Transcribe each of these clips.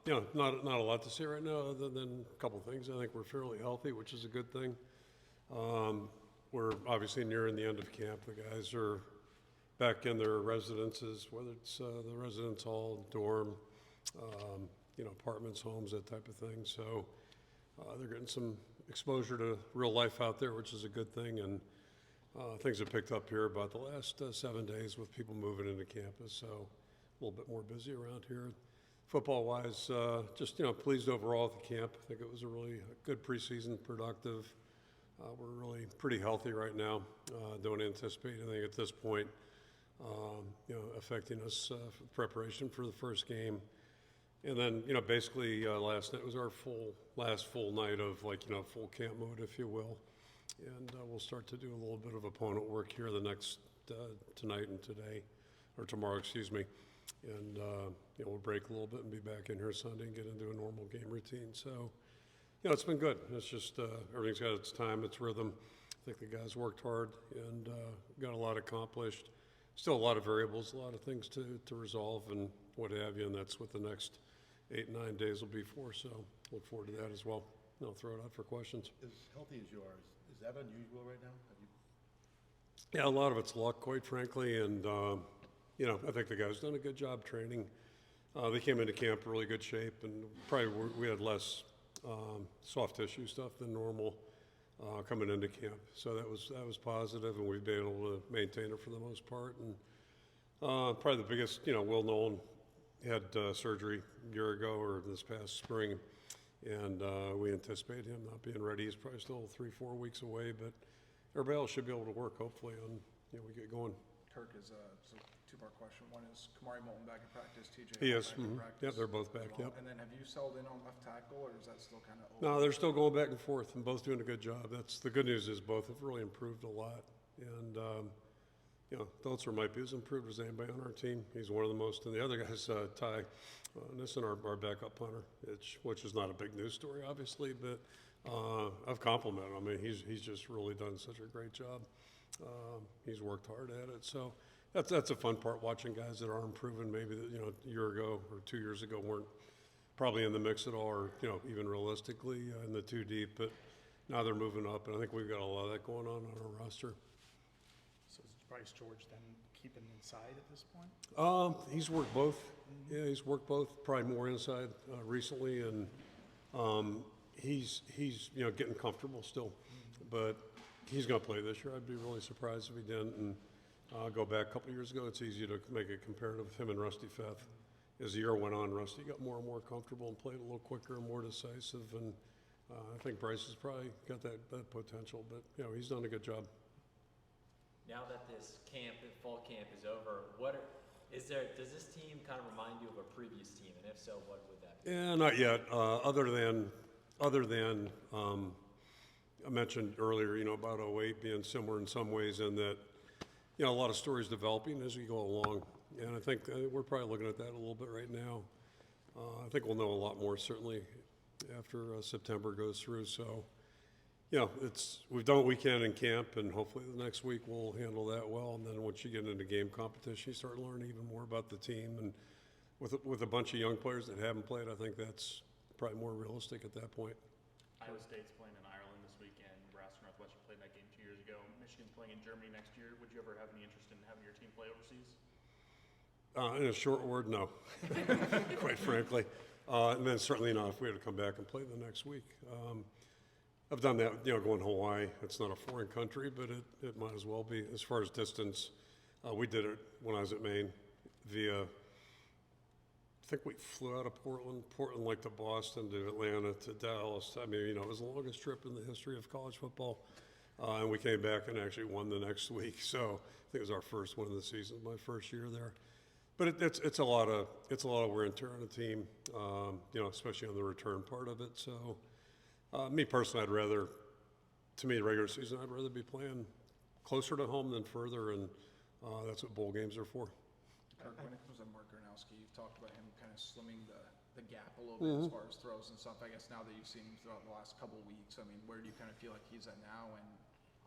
Not a lot to say right now other than a couple things. I think we're fairly healthy, which is a good thing. We're obviously nearing the end of camp. The guys are back in their residences, whether it's the residence hall, dorm, apartments, homes, that type of thing. So they're getting some exposure to real life out there, which is a good thing. And things have picked up here about the last 7 days with people moving into campus. So a little bit more busy around here. Football-wise, just pleased overall with the camp. I think it was a really good preseason, productive. We're really pretty healthy right now. Don't anticipate anything at this point, affecting us for preparation for the first game. And then, basically last night was our last full night of full camp mode, if you will. And we'll start to do a little bit of opponent work here the next tonight and today, or tomorrow, excuse me. And we'll break a little bit and be back in here Sunday and get into a normal game routine. So, it's been good. It's just everything's got its time, its rhythm. I think the guys worked hard and got a lot accomplished. Still a lot of variables, a lot of things to resolve and what have you, and that's what the next 8-9 days will be for. So look forward to that as well. I'll throw it out for questions. As healthy as you are, is that unusual right now? Yeah, a lot of it's luck, quite frankly, and I think the guys done a good job training. They came into camp in really good shape, and probably we had less soft tissue stuff than normal coming into camp. So that was positive, and we've been able to maintain it for the most part. And probably the biggest, Will Nolan had surgery a year ago or this past spring, and we anticipate him not being ready. He's probably still 3-4 weeks away, but everybody else should be able to work, hopefully, and we get going. Kirk is so two-part question. One is Kamari Moulton back in practice, TJ He is. back in practice. Yep, they're both back. Well. Yep. And then have you settled in on left tackle, or is that still kind of? No, they're still going back and forth, and both doing a good job. That's the good news is both have really improved a lot, and Deltzer might be as improved as anybody on our team. He's one of the most, and the other guy's Ty Nissen, our backup punter, which is not a big news story, obviously, but I've complimented him. I mean, he's just really done such a great job. He's worked hard at it, so that's a fun part, watching guys that are improving. Maybe that a year ago or 2 years ago weren't probably in the mix at all, or even realistically in the 2 deep, but now they're moving up, and I think we've got a lot of that going on our roster. So is Bryce George then keeping inside at this point? He's worked both. Mm-hmm. Yeah, he's worked both. Probably more inside recently, and he's getting comfortable still. Mm-hmm. But he's going to play this year. I'd be really surprised if he didn't. And go back a couple of years ago, it's easy to make a comparative with him and Rusty Feth. As the year went on, Rusty got more and more comfortable and played a little quicker and more decisive. And I think Bryce has probably got that potential. But he's done a good job. Now that this fall camp is over, does this team kind of remind you of a previous team? And if so, what would that be? Yeah, not yet. Other than I mentioned earlier, about 08 being similar in some ways, in that, a lot of stories developing as we go along. And I think we're probably looking at that a little bit right now. I think we'll know a lot more certainly after September goes through. So, we've done what we can in camp, and hopefully the next week we'll handle that well. And then once you get into game competition, you start learning even more about the team. And with a bunch of young players that haven't played, I think that's probably more realistic at that point. Iowa State's playing in Ireland this weekend. Nebraska Northwestern played that game 2 years ago. Michigan's playing in Germany next year. Would you ever have any interest in having your team play overseas? In a short word, no, quite frankly. And then certainly not if we had to come back and play the next week. I've done that, going to Hawaii. It's not a foreign country, but it might as well be. As far as distance, we did it when I was at Maine via, I think we flew out of Portland like to Boston, to Atlanta, to Dallas. I mean, it was the longest trip in the history of college football. And we came back and actually won the next week. So I think it was our first win of the season, my first year there. But it's a lot of wear and tear on the team, especially on the return part of it. So me personally, regular season, I'd rather be playing closer to home than further, and that's what bowl games are for. Kirk, when it comes to Mark Gronowski, you've talked about him kind of slimming the gap a little bit as far as throws and stuff. I guess now that you've seen him throughout the last couple of weeks, I mean, where do you kind of feel like he's at now? And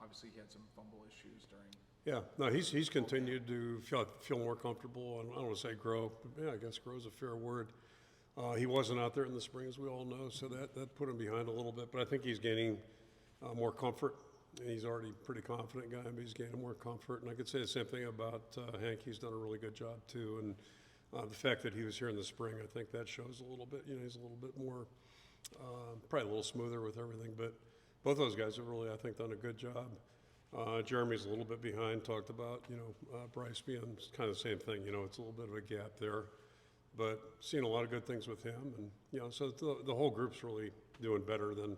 obviously he had some fumble issues during. Yeah, no, he's continued to feel more comfortable, and I don't want to say grow, but yeah, I guess grow is a fair word. He wasn't out there in the spring, as we all know, so that put him behind a little bit. But I think he's gaining more comfort. And he's already a pretty confident guy, but he's gaining more comfort. And I could say the same thing about Hank. He's done a really good job, too. And the fact that he was here in the spring, I think that shows a little bit. He's a little bit more, probably a little smoother with everything. But both those guys have really, I think, done a good job. Jeremy's a little bit behind, talked about, Bryce being kind of the same thing. It's a little bit of a gap there. But seeing a lot of good things with him. And, so the whole group's really doing better than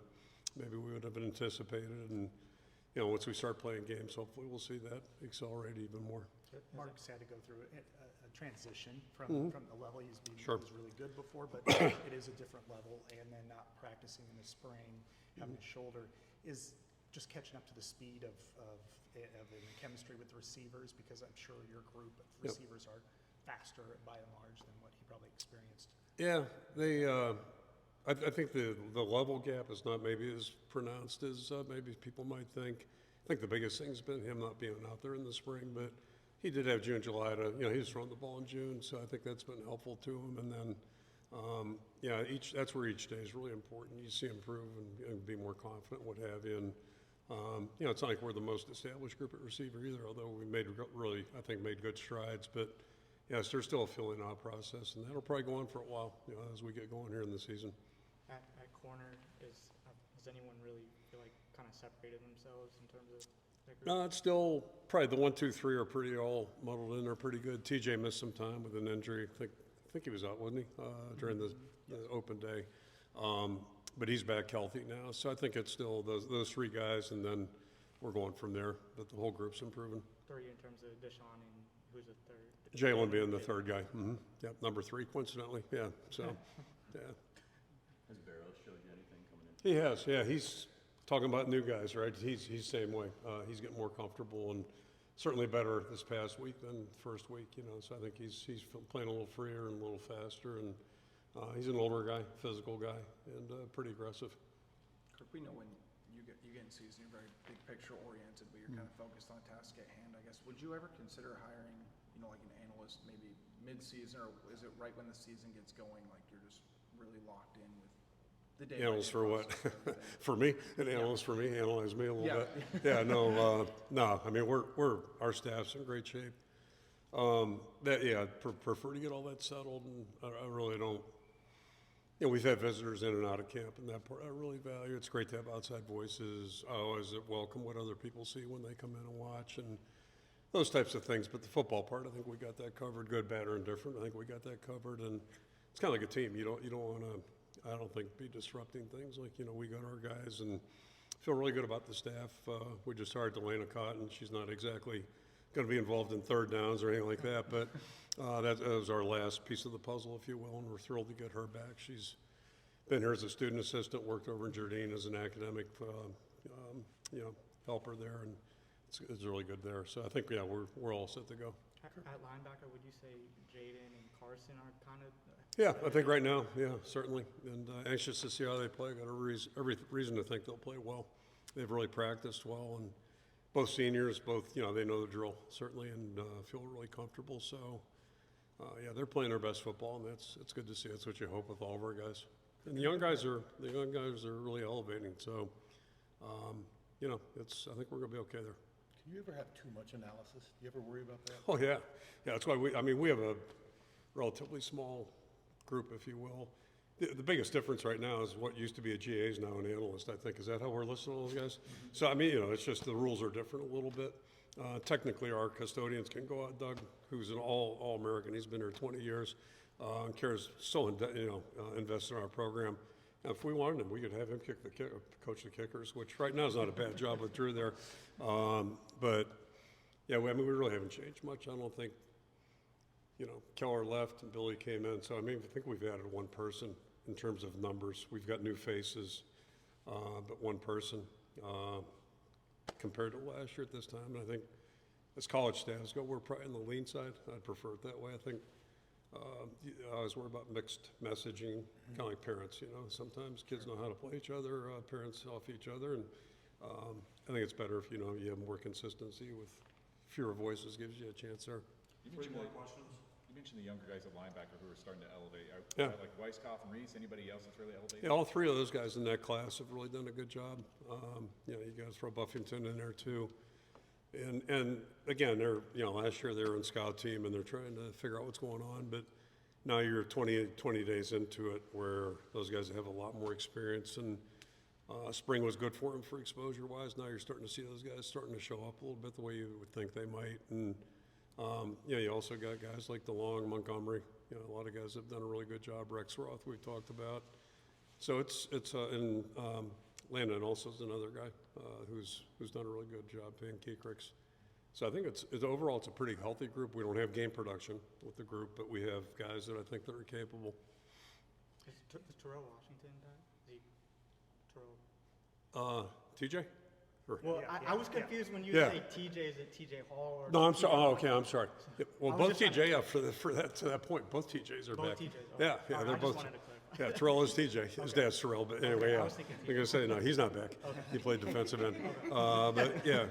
maybe we would have anticipated. And, once we start playing games, hopefully we'll see that accelerate even more. Mark's had to go through a transition from the level he's been Sure. was really good before, but it is a different level. And then not practicing in the spring, having his shoulder is just catching up to the speed of the chemistry with the receivers, because I'm sure your group of Yep. receivers are faster by and large than what he probably experienced. Yeah, I think the level gap is not maybe as pronounced as maybe people might think. I think the biggest thing's been him not being out there in the spring, but he did have June, July to, he was throwing the ball in June, so I think that's been helpful to him. And then, that's where each day is really important. You see him improve and be more confident, what have you. And, it's not like we're the most established group at receiver either, although we made good strides. But, yes, there's still a filling out process, and that'll probably go on for a while, as we get going here in the season. At corner, has anyone really feel like kind of separated themselves in terms of their group? No, it's still probably the 1, 2, 3 are pretty all muddled in. They're pretty good. TJ missed some time with an injury. I think he was out, wasn't he, during the open day? But he's back healthy now. So I think it's still those three guys, and then we're going from there. But the whole group's improving. Three in terms of Deshaun and who's the third? Jalen being the third guy. Yep, number 3, coincidentally. Yeah. So, yeah. Has Barrows showed you anything coming in? He has, yeah. He's talking about new guys, right? He's the same way. He's getting more comfortable and certainly better this past week than the first week, So I think he's playing a little freer and a little faster, and he's an older guy, physical guy, and pretty aggressive. Kirk, we know when you get in season, you're very big picture oriented, but you're kind of focused on task at hand, I guess. Would you ever consider hiring, like an analyst maybe mid-season, or is it right when the season gets going, like you're just really locked in with the day? Analyst for what? For me? An analyst for me? Analyze me a little Yeah. bit? Yeah, no. I mean, our staff's in great shape. I'd prefer to get all that settled, and I really don't. We've had visitors in and out of camp, and that part I really value. It's great to have outside voices. I always welcome what other people see when they come in and watch, and those types of things. But the football part, I think we got that covered, good, bad, or indifferent. I think we got that covered, and it's kind of like a team. You don't want to, I don't think, be disrupting things. Like, we got our guys and feel really good about the staff. We just hired Delana Cotton. She's not exactly going to be involved in third downs or anything like that, but that was our last piece of the puzzle, if you will, and we're thrilled to get her back. She's been here as a student assistant, worked over in Jardine as an academic, helper there, and it's really good there. So I think, we're all set to go. At linebacker, would you say Jaden and Carson are kind of? Yeah, I think right now, certainly, and anxious to see how they play. Got every reason to think they'll play well. They've really practiced well, and both seniors, they know the drill, certainly, and feel really comfortable. So, they're playing their best football, and it's good to see. That's what you hope with all of our guys. And the young guys are really elevating. So, I think we're going to be okay there. Do you ever have too much analysis? Do you ever worry about that? Oh, yeah. Yeah, that's why we have a relatively small group, if you will. The biggest difference right now is what used to be a GA is now an analyst, I think. Is that how we're listing all those guys? So, it's just the rules are different a little bit. Technically, our custodians can go out. Doug, who's an all-American, he's been here 20 years, and cares still invested in our program. And if we wanted him, we could have him coach the kickers, which right now is not a bad job with Drew there. But, we really haven't changed much. I don't think, Keller left and Billy came in. So, I think we've added one person in terms of numbers. We've got new faces, but one person compared to last year at this time. And I think as college staffs go, we're probably on the lean side. I'd prefer it that way. I think I always worry about mixed messaging, kind of like parents, Sometimes kids know how to play each other, parents off each other. And I think it's better if, you have more consistency with fewer voices, gives you a chance there. You mentioned more questions. You mentioned the younger guys at linebacker who are starting to elevate. Yeah. Like Weisskopf and Reese, anybody else that's really elevated? Yeah, all three of those guys in that class have really done a good job. You know, you guys throw Buffington in there too. And again, they're, you know, last year they were on scout team and they're trying to figure out what's going on, but now you're 20 days into it where those guys have a lot more experience, and spring was good for them for exposure wise. Now you're starting to see those guys starting to show up a little bit the way you would think they might. And you know, you also got guys like DeLong, Montgomery, you know, a lot of guys have done a really good job. Rex Roth we've talked about. So and Landon also is another guy who's done a really good job, paying Keekricks. So I think it's overall it's a pretty healthy group. We don't have game production with the group, but we have guys that I think that are capable. Is Terrell Washington done? Terrell. TJ? Or, Well, Yeah, I was confused when you Yeah. say TJ, is it TJ Hall or? no, I'm sorry. TJ Oh, okay, I'm sorry. Yeah, well, I was both just trying TJ up for that to that point. Both TJs are Both back. TJs, okay. Yeah, All yeah, right, they're I just both. wanted to clarify. Yeah, Terrell is TJ. His dad's Terrell, but anyway, I yeah. was thinking I'm gonna say no, he's not back. He played defensive end. But yeah,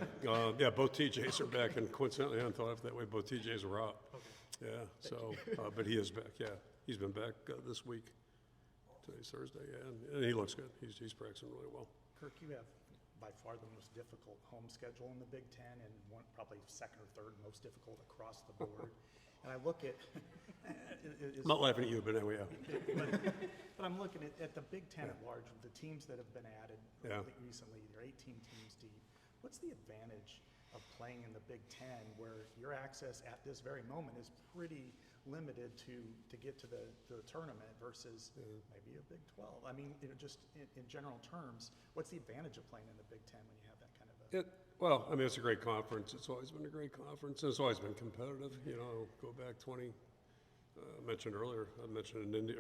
both TJs are back, and coincidentally, I hadn't thought of it that way. Both TJs were out. Okay. Yeah, so but he is back. Yeah, he's been back this week. Today's Thursday, yeah, and he looks good. He's practicing really well. Kirk, you have by far the most difficult home schedule in the Big Ten, and probably second or third most difficult across the board. And I look at, I'm not laughing at you, but anyway, yeah. but I'm looking at the Big Ten at large, with the teams that have been added Yeah. recently. They're 18 teams deep. What's the advantage of playing in the Big Ten, where your access at this very moment is pretty limited to get to the tournament versus maybe a Big 12? I mean, you know, just in general terms, what's the advantage of playing in the Big Ten when you have that kind of a? Well, I mean, it's a great conference. It's always been a great conference, and it's always been competitive. You know, go back 20. I mentioned earlier. I mentioned in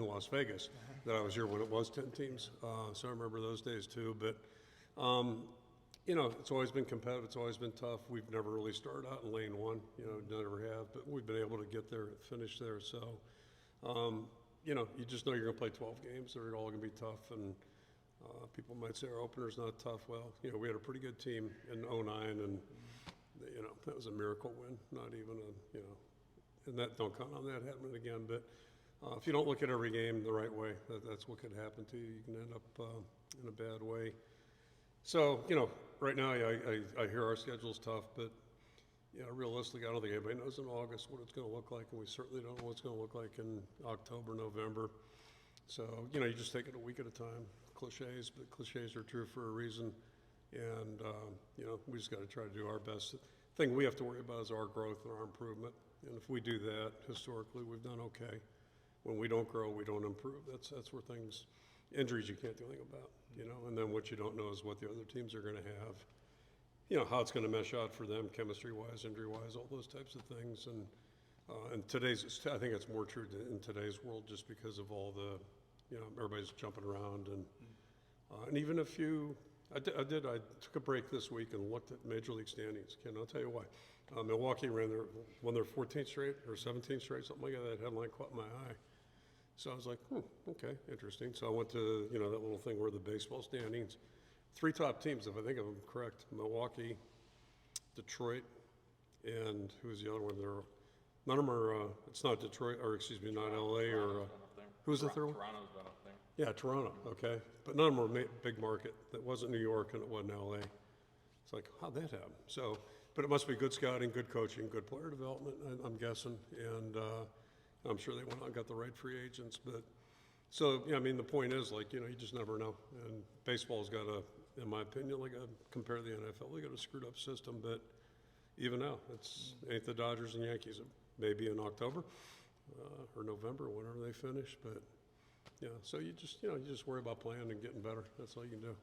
Las Vegas that I was here when it was 10 teams. So I remember those days too. But you know, it's always been competitive. It's always been tough. We've never really started out in lane one. You know, never have. But we've been able to get there, finish there. So you know, you just know you're going to play 12 games. They're all going to be tough, and people might say our opener's not tough. Well, you know, we had a pretty good team in 09, and you know, that was a miracle win. Not even a, you know, and that don't count on that happening again. But if you don't look at every game the right way, that's what could happen to you. You can end up in a bad way. So, you know, right now I hear our schedule's tough, but you know, realistically, I don't think anybody knows in August what it's going to look like, and we certainly don't know what it's going to look like in October, November. So, you know, you just take it a week at a time. Cliches, but cliches are true for a reason. And, you know, we just got to try to do our best. The thing we have to worry about is our growth and our improvement. And if we do that, historically, we've done okay. When we don't grow, we don't improve. That's where things, injuries you can't do anything about, you know. And then what you don't know is what the other teams are going to have. You know, how it's going to mesh out for them, chemistry-wise, injury-wise, all those types of things. And I think it's more true in today's world just because of all the, you know, everybody's jumping around. And even if I took a break this week and looked at Major League standings. Ken, I'll tell you why. Milwaukee won their 14th straight or 17th straight, something like that. That headline caught my eye. So I was like, okay, interesting. So I went to, you know, that little thing where the baseball standings. 3 top teams, if I think of them correct: Milwaukee, Detroit, and who's the other one? None of them are. It's not Detroit, or excuse me, not LA, or who's the third one? Toronto's been up there. Yeah, Toronto. Okay, but none of them were big market. That wasn't New York, and it wasn't LA. It's like, how'd that happen? So, but it must be good scouting, good coaching, good player development. I'm guessing, and I'm sure they went out and got the right free agents. But so, yeah, I mean, the point is, like, you know, you just never know. And baseball's got in my opinion, compared to the NFL, they got a screwed up system. But even now, ain't the Dodgers and Yankees. Maybe in October or November, whenever they finish. But yeah, so you just worry about playing and getting better. That's all you can do.